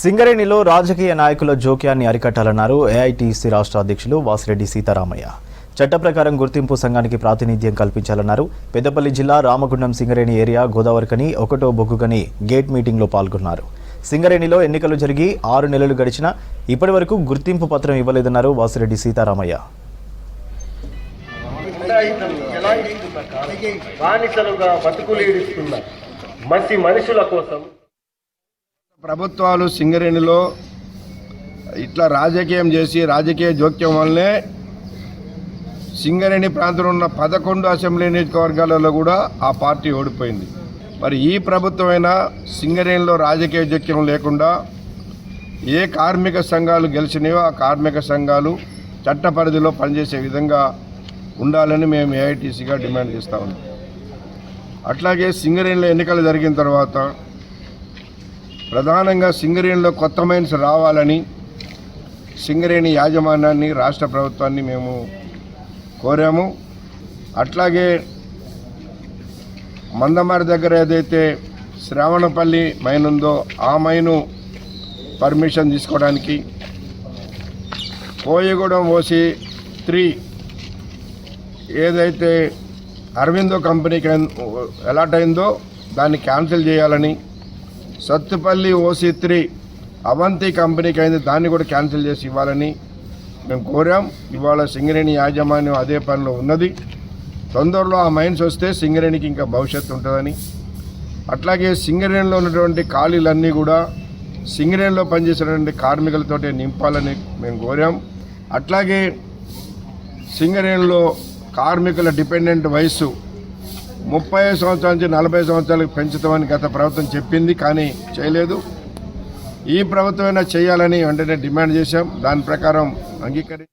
సింగరేణిలో రాజకీయ నాయకుల జోక్యాన్ని అరికట్టాలన్నారు ఏఐటీసీ రాష్ట్ర అధ్యక్షులు వాసిరెడ్డి సీతారామయ్య. చట్ట ప్రకారం గుర్తింపు సంఘానికి ప్రాతినిధ్యం కల్పించాలన్నారు. పెద్దపల్లి జిల్లా రామగుండం సింగరేణి ఏరియా గోదావరికని 1వ బొగ్గుగని గేట్ మీటింగ్లో పాల్గొన్నారు. సింగరేణిలో ఎన్నికలు జరిగి 6 నెలలు గడిచినా ఇప్పటి వరకు గుర్తింపు పత్రం ఇవ్వలేదన్నారు వాసిరెడ్డి సీతారామయ్య. ప్రభుత్వాలు సింగరేణిలో ఇట్లా రాజకీయం చేసి రాజకీయ జోక్యం వల్లనే సింగరేణి ప్రాంతంలో ఉన్న 11 అసెంబ్లీ నియోజకవర్గాలలో కూడా ఆ పార్టీ ఓడిపోయింది. మరి ఈ ప్రభుత్వమైనా సింగరేణిలో రాజకీయ జోక్యం లేకుండా ఏ కార్మిక సంఘాలు గెలిచినాయో ఆ కార్మిక సంఘాలు చట్ట పరిధిలో పనిచేసే విధంగా ఉండాలని మేము ఏఐటీసీగా డిమాండ్ చేస్తూ ఉన్నాం. అట్లాగే సింగరేణిలో ఎన్నికలు జరిగిన తర్వాత ప్రధానంగా సింగరేణిలో కొత్త మైన్స్ రావాలని సింగరేణి యాజమాన్యాన్ని రాష్ట్ర ప్రభుత్వాన్ని మేము కోరాము. అట్లాగే మందమారి దగ్గర ఏదైతే శ్రావణపల్లి మైన్ ఉందో ఆ మైను పర్మిషన్ తీసుకోవడానికి కోయగూడెం ఓసి 3 ఏదైతే అరవిందో కంపెనీకి అలాట్ అయిందో దాన్ని క్యాన్సిల్ చేయాలని, సత్తుపల్లి ఓసి 3 అవంతి కంపెనీకి అయింది దాన్ని కూడా క్యాన్సిల్ చేసి ఇవ్వాలని మేము కోరాం. ఇవాళ సింగరేణి యాజమాన్యం అదే పనిలో ఉన్నది. తొందరలో ఆ మైన్స్ వస్తే సింగరేణికి ఇంకా భవిష్యత్తు ఉంటుందని, అట్లాగే సింగరేణిలో ఉన్నటువంటి ఖాళీలన్నీ కూడా సింగరేణిలో పనిచేసినటువంటి కార్మికులతోటే నింపాలని మేము కోరాం. అట్లాగే సింగరేణిలో కార్మికుల డిపెండెంట్ వయస్సు 30 సంవత్సరాల నుంచి 40 సంవత్సరాలకు పెంచుతామని గత ప్రభుత్వం చెప్పింది, కానీ చేయలేదు. ఈ ప్రభుత్వమైనా చేయాలని వెంటనే డిమాండ్ చేశాం. దాని ప్రకారం అంగీకరించి